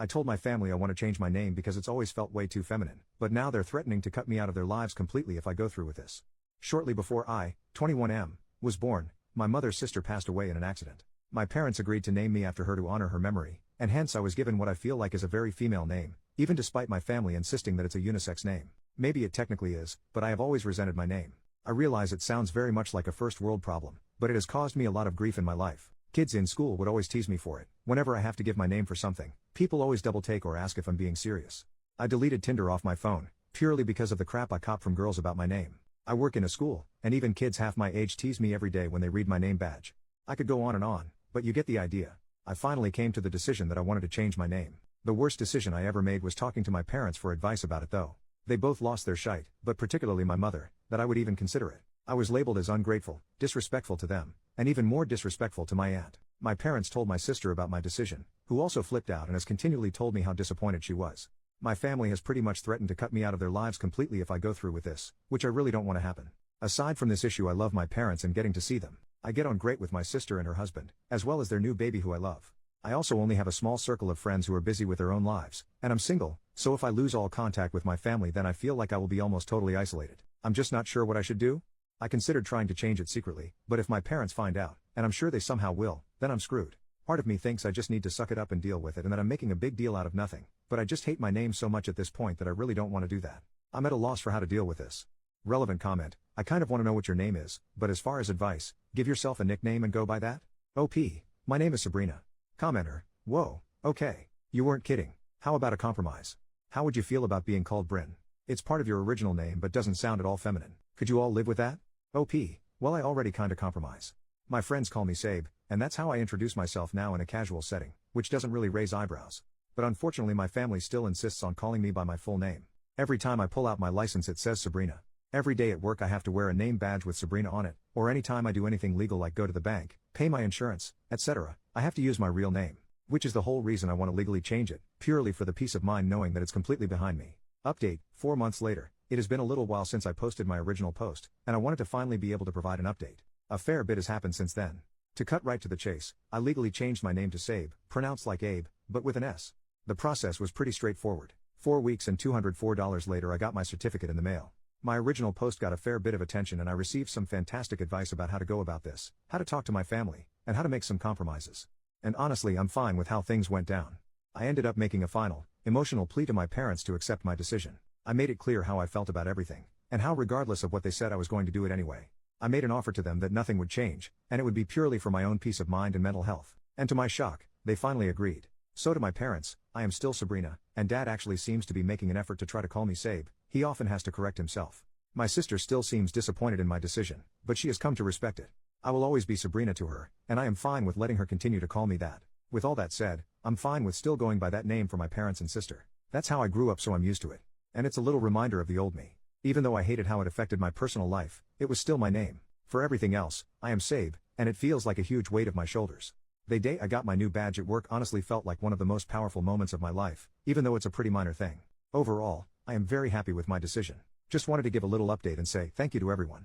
I told my family I want to change my name because it's always felt way too feminine, but now they're threatening to cut me out of their lives completely if I go through with this. Shortly before I, 21M, was born, my mother's sister passed away in an accident. My parents agreed to name me after her to honor her memory, and hence I was given what I feel like is a very female name, even despite my family insisting that it's a unisex name. Maybe it technically is, but I have always resented my name. I realize it sounds very much like a first world problem, but it has caused me a lot of grief in my life. Kids in school would always tease me for it. Whenever I have to give my name for something, people always double take or ask if I'm being serious. I deleted Tinder off my phone, purely because of the crap I cop from girls about my name. I work in a school, and even kids half my age tease me every day when they read my name badge. I could go on, but you get the idea. I finally came to the decision that I wanted to change my name. The worst decision I ever made was talking to my parents for advice about it though. They both lost their shite, but particularly my mother, that I would even consider it. I was labeled as ungrateful, disrespectful to them, and even more disrespectful to my aunt. My parents told my sister about my decision, who also flipped out and has continually told me how disappointed she was. My family has pretty much threatened to cut me out of their lives completely if I go through with this, which I really don't want to happen. Aside from this issue, I love my parents and getting to see them. I get on great with my sister and her husband, as well as their new baby who I love. I also only have a small circle of friends who are busy with their own lives, and I'm single, so if I lose all contact with my family then I feel like I will be almost totally isolated. I'm just not sure what I should do. I considered trying to change it secretly, but if my parents find out, and I'm sure they somehow will, then I'm screwed. Part of me thinks I just need to suck it up and deal with it and that I'm making a big deal out of nothing, but I just hate my name so much at this point that I really don't want to do that. I'm at a loss for how to deal with this. Relevant comment, I kind of want to know what your name is, but as far as advice, give yourself a nickname and go by that? OP, my name is Sabrina. Commenter, whoa, okay. You weren't kidding. How about a compromise? How would you feel about being called Bryn? It's part of your original name but doesn't sound at all feminine. Could you all live with that? OP, well I already kinda compromise. My friends call me Sabe, and that's how I introduce myself now in a casual setting, which doesn't really raise eyebrows. But unfortunately my family still insists on calling me by my full name. Every time I pull out my license it says Sabrina. Every day at work I have to wear a name badge with Sabrina on it, or anytime I do anything legal like go to the bank, pay my insurance, etc., I have to use my real name. Which is the whole reason I want to legally change it, purely for the peace of mind knowing that it's completely behind me. Update, 4 months later, it has been a little while since I posted my original post, and I wanted to finally be able to provide an update. A fair bit has happened since then. To cut right to the chase, I legally changed my name to Sabe, pronounced like Abe, but with an S. The process was pretty straightforward. 4 weeks and $204 later I got my certificate in the mail. My original post got a fair bit of attention and I received some fantastic advice about how to go about this, how to talk to my family, and how to make some compromises. And honestly I'm fine with how things went down. I ended up making a final, emotional plea to my parents to accept my decision. I made it clear how I felt about everything, and how regardless of what they said I was going to do it anyway. I made an offer to them that nothing would change, and it would be purely for my own peace of mind and mental health. And to my shock, they finally agreed. So to my parents, I am still Sabrina, and Dad actually seems to be making an effort to try to call me Sabe. He often has to correct himself. My sister still seems disappointed in my decision, but she has come to respect it. I will always be Sabrina to her, and I am fine with letting her continue to call me that. With all that said, I'm fine with still going by that name for my parents and sister. That's how I grew up, so I'm used to it. And it's a little reminder of the old me. Even though I hated how it affected my personal life, it was still my name. For everything else, I am Sabe, and it feels like a huge weight off my shoulders. The day I got my new badge at work honestly felt like one of the most powerful moments of my life, even though it's a pretty minor thing. Overall, I am very happy with my decision. Just wanted to give a little update and say thank you to everyone.